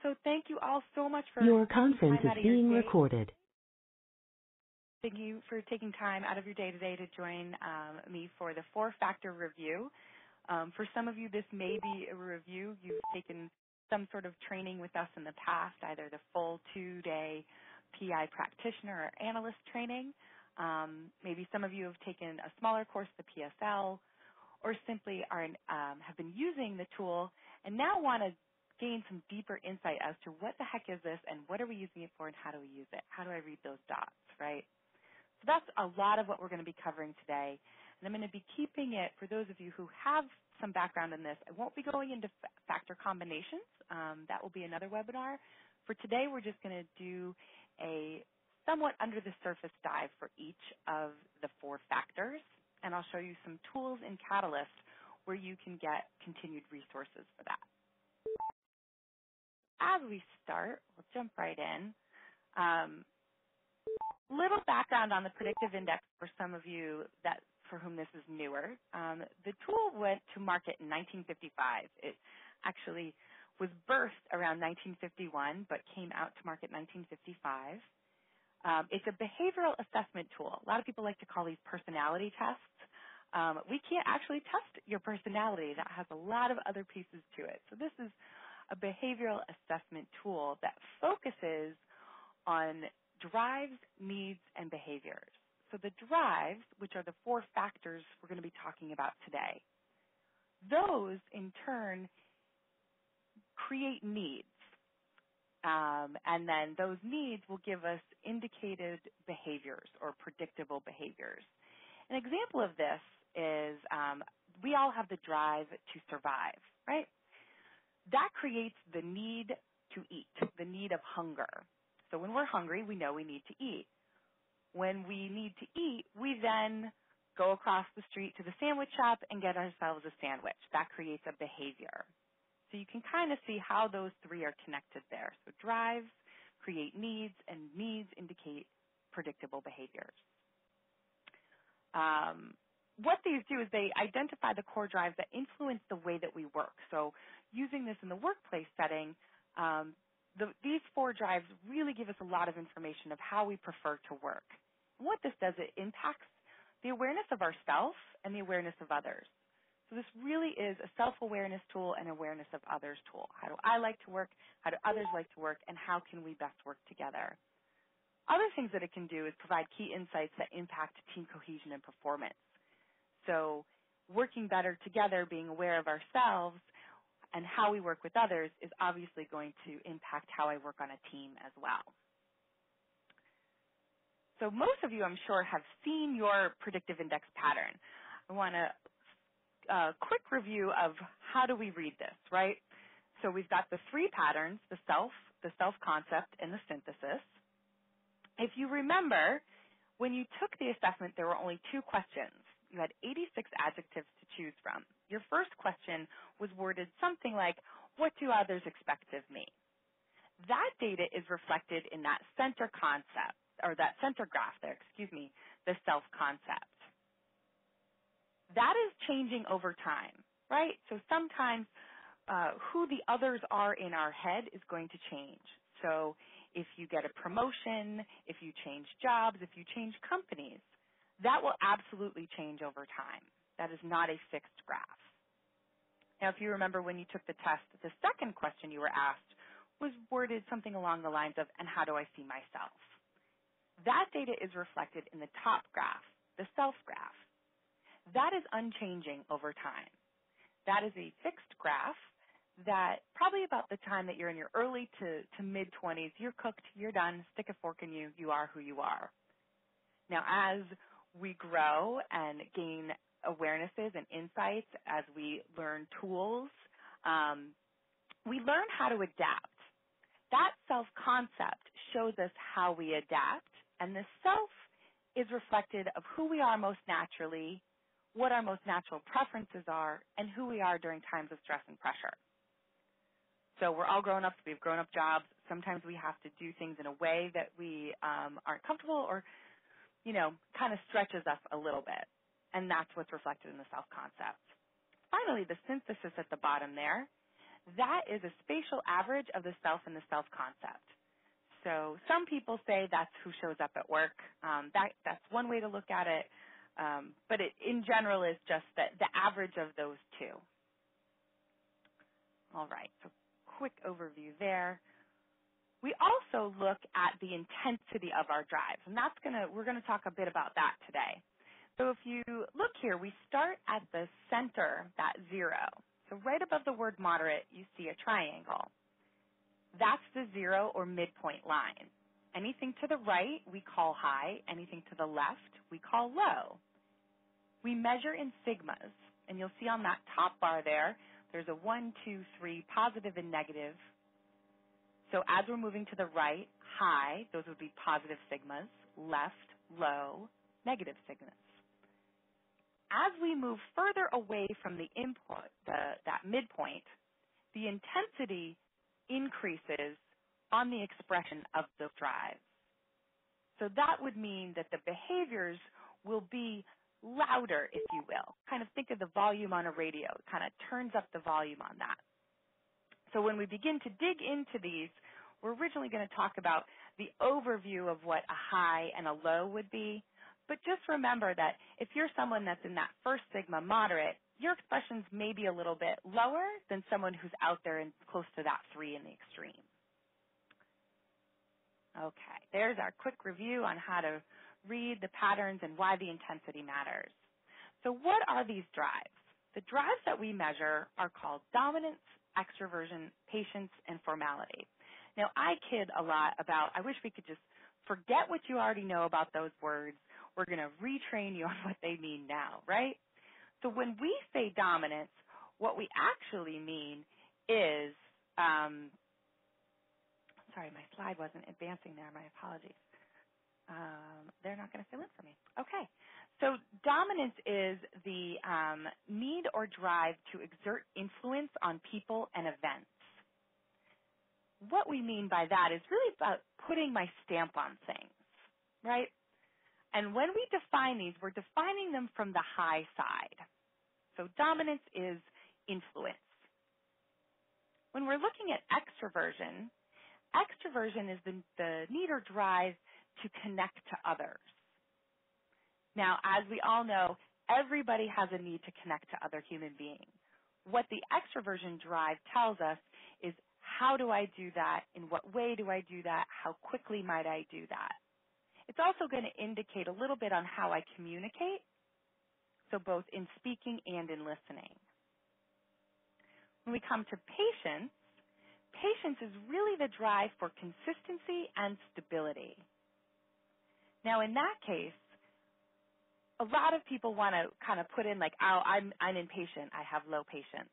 So thank you all so much for Your taking conference time is out of your being day. recorded. Thank you for taking time out of your day today to join me for the four-factor review. For some of you, this may be a review. You've taken some sort of training with us in the past, either the full 2-day PI practitioner or analyst training. Maybe some of you have taken a smaller course, the PSL, or simply have been using the tool and now want to gain some deeper insight as to what the heck is this and what are we using it for and how do we use it? How do I read those dots, right? So that's a lot of what we're going to be covering today. And I'm going to be keeping it, for those of you who have some background in this, I won't be going into factor combinations. That will be another webinar. For today, we're just going to do a somewhat under the surface dive for each of the four factors. And I'll show you some tools in Catalyst where you can get continued resources for that. As we start, we'll jump right in. Little background on the predictive index for some of you for whom this is newer. The tool went to market in 1955. It actually was birthed around 1951, but came out to market in 1955. It's a behavioral assessment tool. A lot of people like to call these personality tests. We can't actually test your personality. That has a lot of other pieces to it. So this is a behavioral assessment tool that focuses on drives, needs, and behaviors. So the drives, which are the four factors we're going to be talking about today, those in turn create needs. And then those needs will give us indicated behaviors or predictable behaviors. An example of this is we all have the drive to survive, right? That creates the need to eat, the need of hunger. So when we're hungry, we know we need to eat. When we need to eat, we then go across the street to the sandwich shop and get ourselves a sandwich. That creates a behavior. So you can kind of see how those three are connected there. So drives create needs, and needs indicate predictable behaviors. What these do is they identify the core drives that influence the way that we work. So using this in the workplace setting, these four drives really give us a lot of information of how we prefer to work. And what this does, it impacts the awareness of ourselves and the awareness of others. So this really is a self-awareness tool and awareness of others tool. How do I like to work? How do others like to work? And how can we best work together? Other things that it can do is provide key insights that impact team cohesion and performance. So working better together, being aware of ourselves and how we work with others is obviously going to impact how I work on a team as well. So most of you, I'm sure, have seen your predictive index pattern. I want a quick review of how do we read this, right? So we've got the three patterns, the self-concept, and the synthesis. If you remember, when you took the assessment, there were only two questions. You had 86 adjectives to choose from. Your first question was worded something like, what do others expect of me? That data is reflected in that center concept, or that center graph there, the self-concept. That is changing over time, right? So sometimes who the others are in our head is going to change. So if you get a promotion, if you change jobs, if you change companies, that will absolutely change over time. That is not a fixed graph. Now, if you remember when you took the test, the second question you were asked was worded something along the lines of, and how do I see myself? That data is reflected in the top graph, the self graph. That is unchanging over time. That is a fixed graph that probably about the time that you're in your early to mid-20s, you're cooked, you're done, stick a fork in you, you are who you are. Now, as we grow and gain awarenesses and insights, as we learn tools, we learn how to adapt. That self-concept shows us how we adapt, and the self is reflected of who we are most naturally, what our most natural preferences are, and who we are during times of stress and pressure. So we're all grown-ups. We have grown-up jobs. Sometimes we have to do things in a way that we aren't comfortable or, kind of stretches us a little bit. And that's what's reflected in the self-concept. Finally, the synthesis at the bottom there. That is a spatial average of the self and the self concept. So some people say that's who shows up at work. That's one way to look at it, but it in general is just the average of those two. All right, so quick overview there. We also look at the intensity of our drives, and we're gonna talk a bit about that today. So if you look here, we start at the center, that 0. So right above the word moderate, you see a triangle. That's the 0 or midpoint line. Anything to the right, we call high. Anything to the left, we call low. We measure in sigmas, and you'll see on that top bar there's a 1, 2, 3, positive and negative. So as we're moving to the right, high, those would be positive sigmas, left, low, negative sigmas. As we move further away from the input, that midpoint, the intensity increases on the expression of those drives. So that would mean that the behaviors will be louder, if you will. Kind of think of the volume on a radio. It kind of turns up the volume on that. So when we begin to dig into these, we're originally going to talk about the overview of what a high and a low would be. But just remember that if you're someone that's in that first sigma moderate, your expressions may be a little bit lower than someone who's out there and close to that 3 in the extreme. Okay, there's our quick review on how to read the patterns and why the intensity matters. So what are these drives? The drives that we measure are called dominance, extraversion, patience, and formality. Now, I kid a lot about, I wish we could just forget what you already know about those words. We're going to retrain you on what they mean now, right? So when we say dominance, what we actually mean is, sorry, my slide wasn't advancing there. My apologies. They're not going to fill in for me. Okay. So dominance is the need or drive to exert influence on people and events. What we mean by that is really about putting my stamp on things, right? And when we define these, we're defining them from the high side. So dominance is influence. When we're looking at extraversion, extraversion is the need or drive to connect to others. Now, as we all know, everybody has a need to connect to other human beings. What the extraversion drive tells us is, how do I do that? In what way do I do that? How quickly might I do that? It's also going to indicate a little bit on how I communicate, so both in speaking and in listening. When we come to patience, patience is really the drive for consistency and stability. Now, in that case, a lot of people want to kind of put in like, oh, I'm impatient, I have low patience.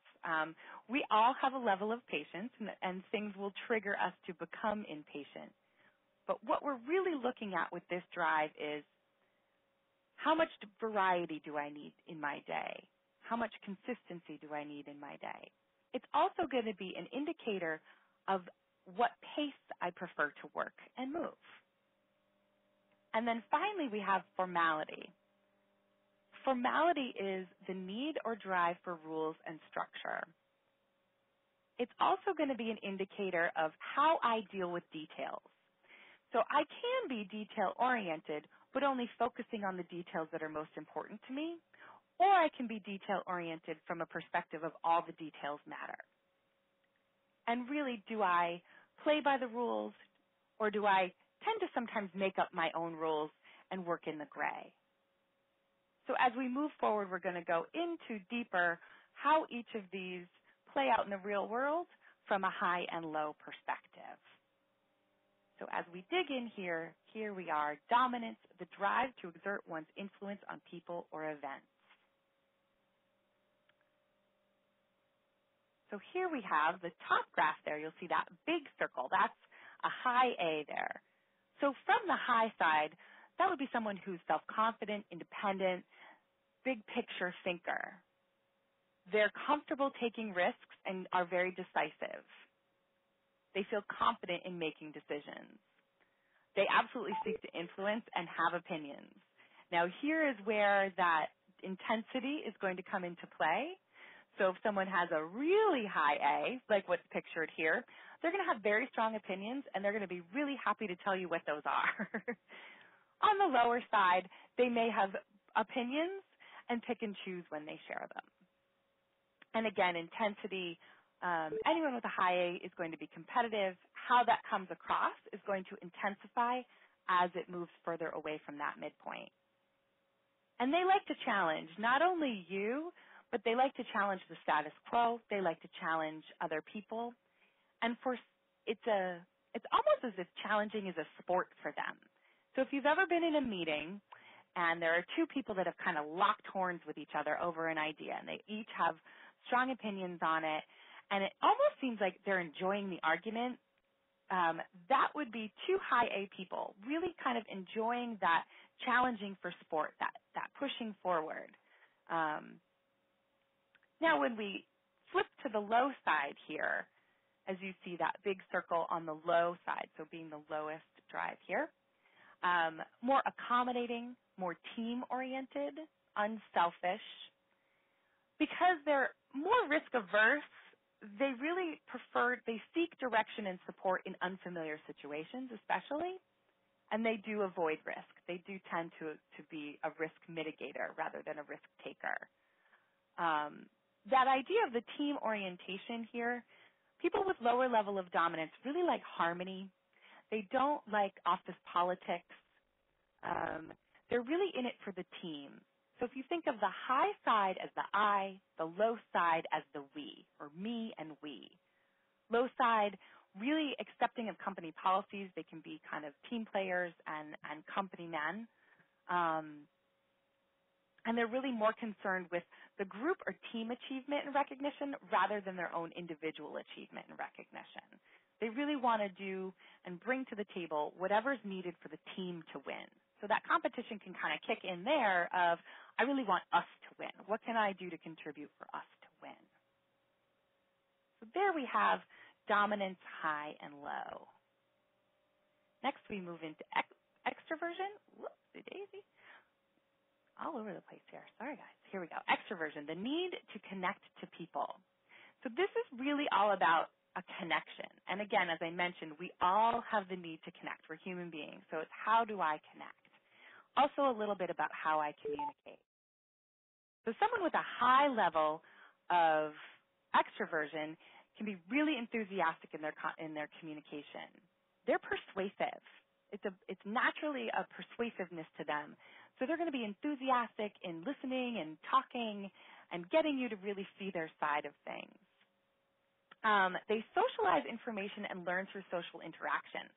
We all have a level of patience, and things will trigger us to become impatient. But what we're really looking at with this drive is, how much variety do I need in my day? How much consistency do I need in my day? It's also going to be an indicator of what pace I prefer to work and move. And then finally, we have formality. Formality is the need or drive for rules and structure. It's also going to be an indicator of how I deal with details. So I can be detail-oriented, but only focusing on the details that are most important to me, or I can be detail-oriented from a perspective of all the details matter. And really, do I play by the rules, or do I tend to sometimes make up my own rules and work in the gray? So as we move forward, we're going to go into deeper how each of these play out in the real world from a high and low perspective. So as we dig in here we are, dominance, the drive to exert one's influence on people or events. So here we have the top graph there. You'll see that big circle. That's a high A there. So from the high side, that would be someone who's self-confident, independent, big picture thinker. They're comfortable taking risks and are very decisive. They feel confident in making decisions. They absolutely seek to influence and have opinions. Now here is where that intensity is going to come into play. So if someone has a really high A, like what's pictured here, they're going to have very strong opinions, and they're going to be really happy to tell you what those are. On the lower side, they may have opinions and pick and choose when they share them. And again, intensity, anyone with a high A is going to be competitive. How that comes across is going to intensify as it moves further away from that midpoint. And they like to challenge not only you, but they like to challenge the status quo. They like to challenge other people. And it's almost as if challenging is a sport for them. So if you've ever been in a meeting and there are two people that have kind of locked horns with each other over an idea, and they each have strong opinions on it, and it almost seems like they're enjoying the argument, that would be two high A people really kind of enjoying that challenging for sport, that pushing forward. Now when we flip to the low side here, as you see that big circle on the low side, so being the lowest drive here, more accommodating, more team-oriented, unselfish. Because they're more risk-averse, they really they seek direction and support in unfamiliar situations especially, and they do avoid risk. They do tend to be a risk mitigator rather than a risk taker. That idea of the team orientation here, people with lower level of dominance really like harmony. They don't like office politics. They're really in it for the team. So if you think of the high side as the I, the low side as the we, or me and we. Low side, really accepting of company policies. They can be kind of team players and company men. And they're really more concerned with the group or team achievement and recognition rather than their own individual achievement and recognition. They really want to do and bring to the table whatever's needed for the team to win. So that competition can kind of kick in there of, I really want us to win. What can I do to contribute for us to win? So there we have dominance, high, and low. Next we move into extraversion. Whoopsie daisy. All over the place here. Sorry, guys. Here we go. Extraversion, the need to connect to people. So this is really all about a connection. And again, as I mentioned, we all have the need to connect. We're human beings. So it's how do I connect? Also a little bit about how I communicate. So someone with a high level of extraversion can be really enthusiastic in their communication. They're persuasive. It's naturally a persuasiveness to them. So they're going to be enthusiastic in listening and talking and getting you to really see their side of things. They socialize information and learn through social interaction.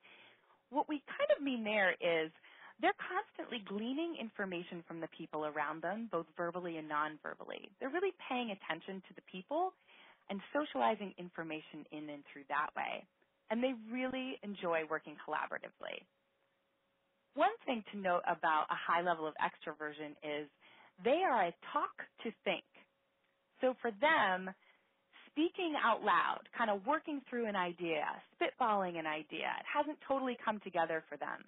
What we kind of mean there is they're constantly gleaning information from the people around them, both verbally and non-verbally. They're really paying attention to the people and socializing information in and through that way. And they really enjoy working collaboratively. One thing to note about a high level of extroversion is they are a talk to think. So for them, speaking out loud, kind of working through an idea, spitballing an idea, it hasn't totally come together for them.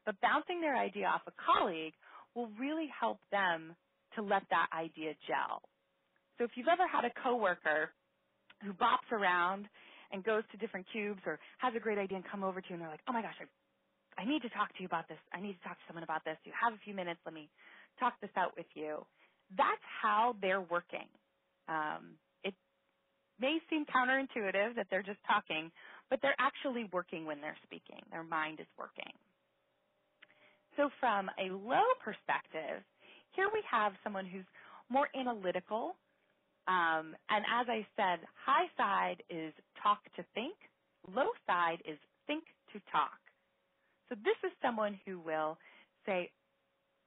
But bouncing their idea off a colleague will really help them to let that idea gel. So if you've ever had a coworker who bops around and goes to different cubes or has a great idea and come over to you and they're like, oh my gosh, I need to talk to you about this. I need to talk to someone about this. You have a few minutes. Let me talk this out with you. That's how they're working. It may seem counterintuitive that they're just talking, but they're actually working when they're speaking. Their mind is working. So from a low perspective, here we have someone who's more analytical. And as I said, high side is talk to think. Low side is think to talk. So this is someone who will say,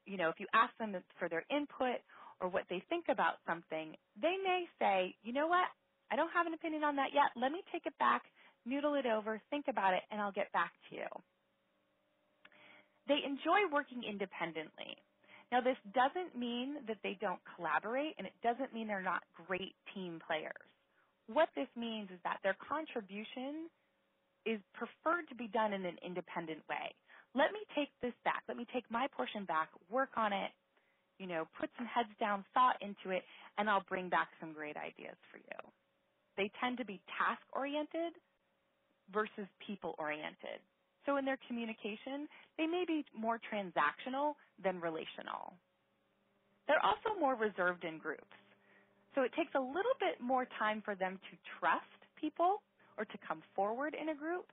you know, if you ask them for their input or what they think about something, they may say, you know what, I don't have an opinion on that yet. Let me take it back, noodle it over, think about it, and I'll get back to you. They enjoy working independently. Now, this doesn't mean that they don't collaborate, and it doesn't mean they're not great team players. What this means is that their contribution is preferred to be done in an independent way. Let me take this back. Let me take my portion back, work on it, put some heads down thought into it, and I'll bring back some great ideas for you. They tend to be task-oriented versus people-oriented. So in their communication, they may be more transactional than relational. They're also more reserved in groups. So it takes a little bit more time for them to trust people or to come forward in a group.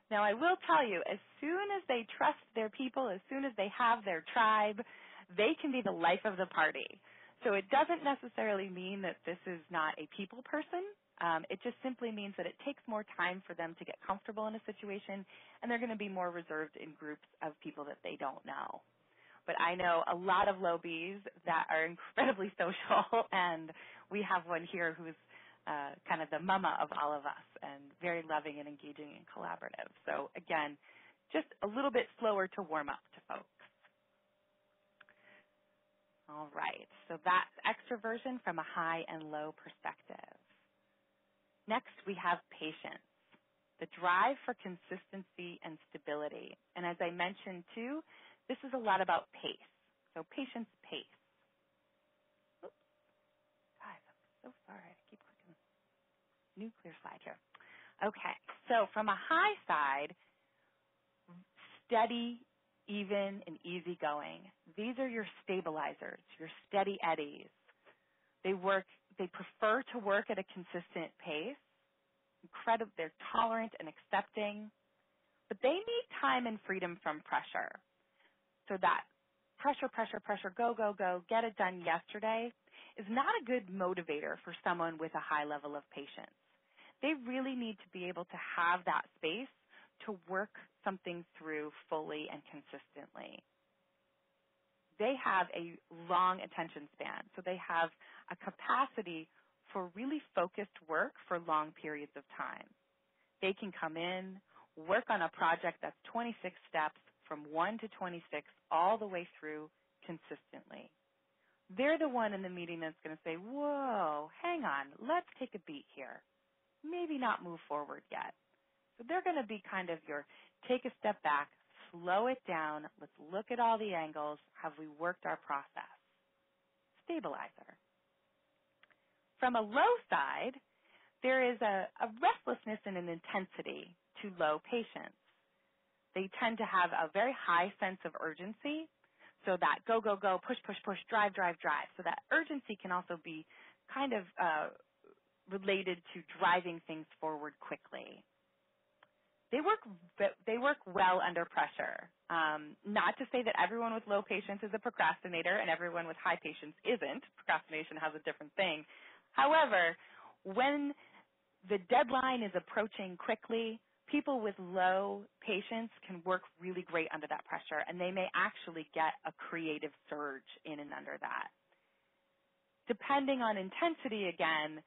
Now, I will tell you, as soon as they trust their people, as soon as they have their tribe, they can be the life of the party. So it doesn't necessarily mean that this is not a people person. It just simply means that it takes more time for them to get comfortable in a situation, and they're going to be more reserved in groups of people that they don't know. But I know a lot of low Bs that are incredibly social, and we have one here who's kind of the mama of all of us and very loving and engaging and collaborative. So again, just a little bit slower to warm up to folks. All right, so that's extroversion from a high and low perspective. Next, we have patience, the drive for consistency and stability. And as I mentioned too, this is a lot about pace. So patience, pace. Oops. Guys, I'm so sorry. I keep clicking. New clear slide here. Okay, so from a high side, steady, even, and easygoing. These are your stabilizers, your steady eddies. They prefer to work at a consistent pace. They're tolerant and accepting, but they need time and freedom from pressure. So that pressure, go, go, go, get it done yesterday is not a good motivator for someone with a high level of patience. They really need to be able to have that space to work something through fully and consistently. They have a long attention span, so they have a capacity for really focused work for long periods of time. They can come in, work on a project that's 26 steps from 1 to 26 all the way through consistently. They're the one in the meeting that's going to say, whoa, hang on, let's take a beat here. Maybe not move forward yet. So they're going to be kind of your take a step back, slow it down, let's look at all the angles, have we worked our process? Stabilizer. From a low side, there is a restlessness and an intensity to low patience. They tend to have a very high sense of urgency, so that go, go, go, push, push, push, drive, drive, drive. So that urgency can also be kind of related to driving things forward quickly. They work well under pressure. Not to say that everyone with low patience is a procrastinator and everyone with high patience isn't. Procrastination has a different thing. However, when the deadline is approaching quickly, people with low patience can work really great under that pressure, and they may actually get a creative surge in and under that. Depending on intensity, again,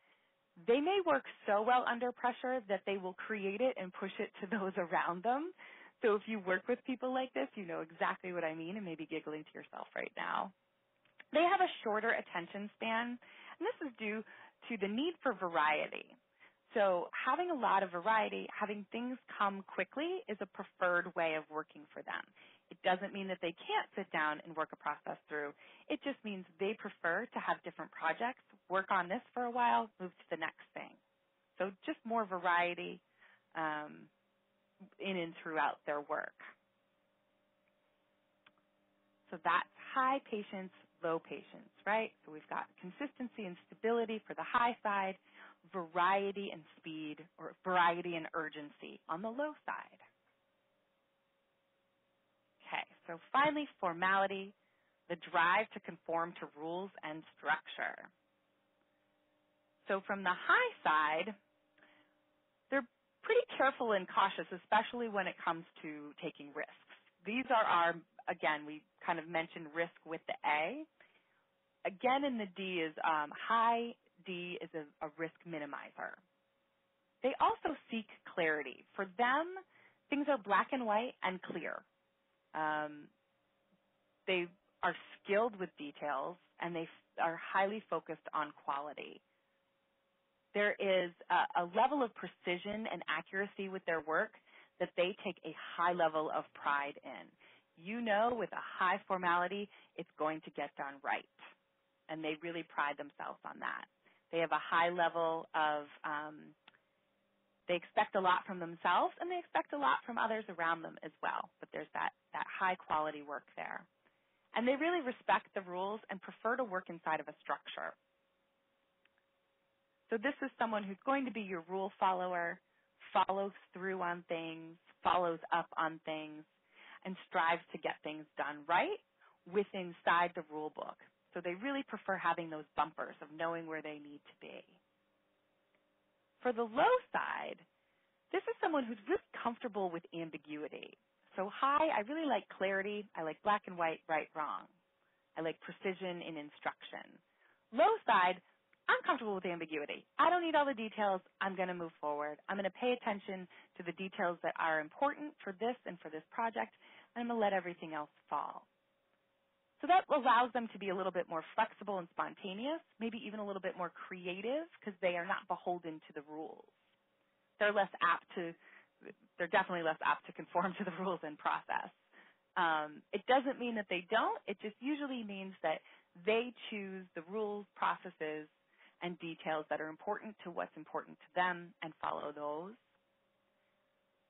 they may work so well under pressure that they will create it and push it to those around them. So if you work with people like this, you know exactly what I mean and maybe giggling to yourself right now. They have a shorter attention span, and this is due to the need for variety. So having a lot of variety, having things come quickly is a preferred way of working for them. It doesn't mean that they can't sit down and work a process through. It just means they prefer to have different projects, work on this for a while, move to the next thing. So just more variety in and throughout their work. So that's high patience, low patience, right? So we've got consistency and stability for the high side, variety and speed, or variety and urgency on the low side. Okay, so finally, formality, the drive to conform to rules and structure. So from the high side, they're pretty careful and cautious, especially when it comes to taking risks. These are our, again, we kind of mentioned risk with the A. Again, in the D is high D is a risk minimizer. They also seek clarity. For them, things are black and white and clear. They are skilled with details, and they are highly focused on quality. There is a level of precision and accuracy with their work that they take a high level of pride in. you know with a high formality it's going to get done right. And they really pride themselves on that. They have a high level of, they expect a lot from themselves and they expect a lot from others around them as well. But there's that high quality work there. And they really respect the rules and prefer to work inside of a structure. So this is someone who's going to be your rule follower, follows through on things, follows up on things, and strives to get things done right inside the rule book. So they really prefer having those bumpers of knowing where they need to be. For the low side, this is someone who's really comfortable with ambiguity. So high, I really like clarity. I like black and white, right, wrong. I like precision in instruction. Low side, I'm comfortable with ambiguity. I don't need all the details. I'm going to move forward. I'm going to pay attention to the details that are important for this and for this project, and I'm going to let everything else fall. So that allows them to be a little bit more flexible and spontaneous, maybe even a little bit more creative because they are not beholden to the rules. They're definitely less apt to conform to the rules and process. It doesn't mean that they don't. It just usually means that they choose the rules, processes, and details that are important to what's important to them and follow those.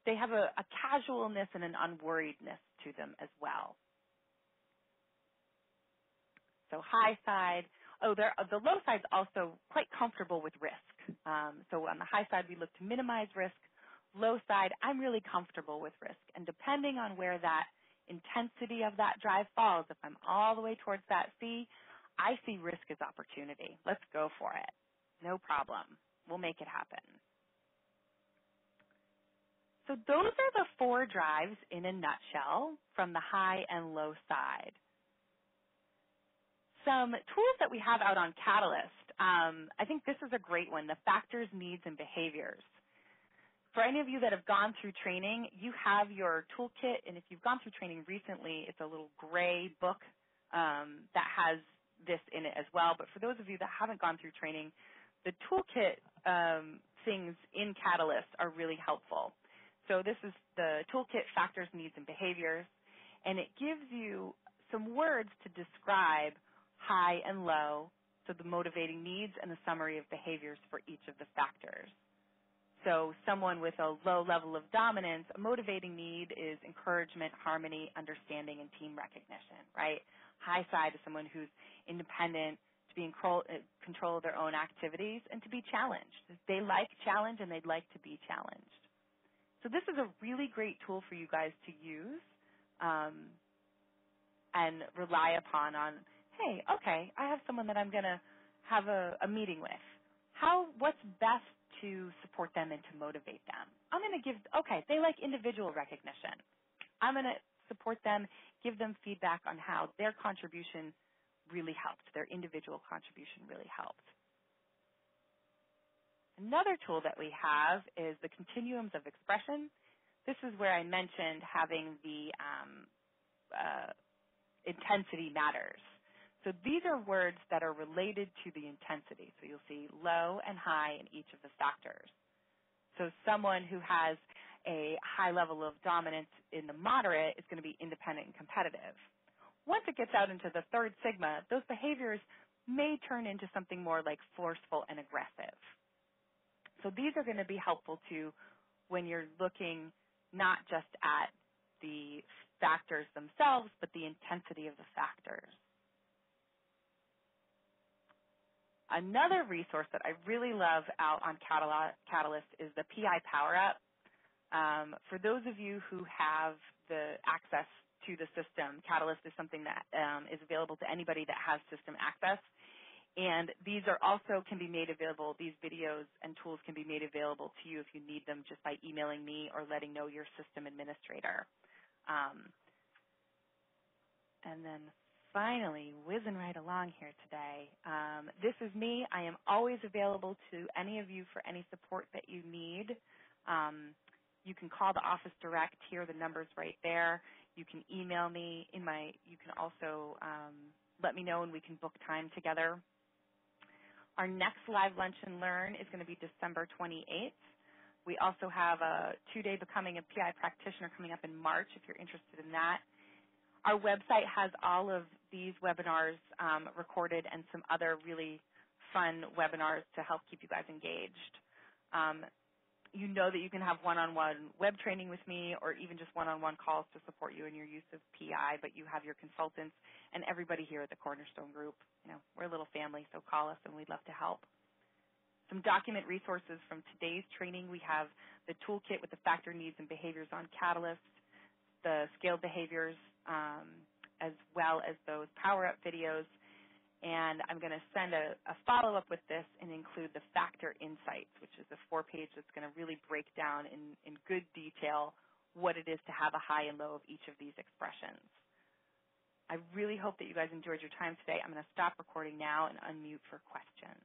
They have a casualness and an unworriedness to them as well. So high side, the low side is also quite comfortable with risk. So on the high side, we look to minimize risk. Low side, I'm really comfortable with risk. And depending on where that intensity of that drive falls, if I'm all the way towards that C, I see risk as opportunity. Let's go for it. No problem. We'll make it happen. So those are the 4 drives in a nutshell from the high and low side. Some tools that we have out on Catalyst. I think this is a great one, the factors, needs, and behaviors. For any of you that have gone through training, you have your toolkit, and if you've gone through training recently, it's a little gray book that has this in it as well. But for those of you that haven't gone through training, the toolkit things in Catalyst are really helpful. So this is the toolkit factors, needs, and behaviors, and it gives you some words to describe high and low, so the motivating needs and the summary of behaviors for each of the factors. So someone with a low level of dominance, a motivating need is encouragement, harmony, understanding, and team recognition, right? High side is someone who's independent, to be in control of their own activities, and to be challenged. They like challenge, and they'd like to be challenged. So this is a really great tool for you guys to use and rely upon on, hey, okay, I have someone that I'm going to have a meeting with. What's best to support them and to motivate them? I'm going to they like individual recognition. I'm going to support them, give them feedback on how their contribution really helped, their individual contribution really helped. Another tool that we have is the Continuums of expression. This is where I mentioned having the intensity matters. So these are words that are related to the intensity. So you'll see low and high in each of the factors. So someone who has a high level of dominance in the moderate is going to be independent and competitive. Once it gets out into the third sigma, those behaviors may turn into something more like forceful and aggressive. So these are going to be helpful too when you're looking not just at the factors themselves, but the intensity of the factors. Another resource that I really love out on Catalyst is the PI Powerup. For those of you who have the access to the system, Catalyst is something that is available to anybody that has system access. And these are also can be made available, these videos and tools can be made available to you if you need them just by emailing me or letting know your system administrator. And then finally, whizzing right along here today, this is me. I am always available to any of you for any support that you need. You can call the office direct here, the number's right there. You can email me. You can also let me know and we can book time together. Our next live lunch and learn is going to be December 28th. We also have a 2-day Becoming a PI Practitioner coming up in March if you're interested in that. Our website has all of these webinars recorded and some other really fun webinars to help keep you guys engaged. You know that you can have one-on-one web training with me or even just one-on-one calls to support you in your use of PI, but you have your consultants and everybody here at the Cornerstone Group. You know, we're a little family, so call us and we'd love to help. Some document resources from today's training. We have the toolkit with the factor needs and behaviors on Catalyst, the scaled behaviors, as well as those Powerup videos. And I'm going to send a follow-up with this and include the factor insights, which is a 4-page that's going to really break down in good detail what it is to have a high and low of each of these expressions. I really hope that you guys enjoyed your time today. I'm going to stop recording now and unmute for questions.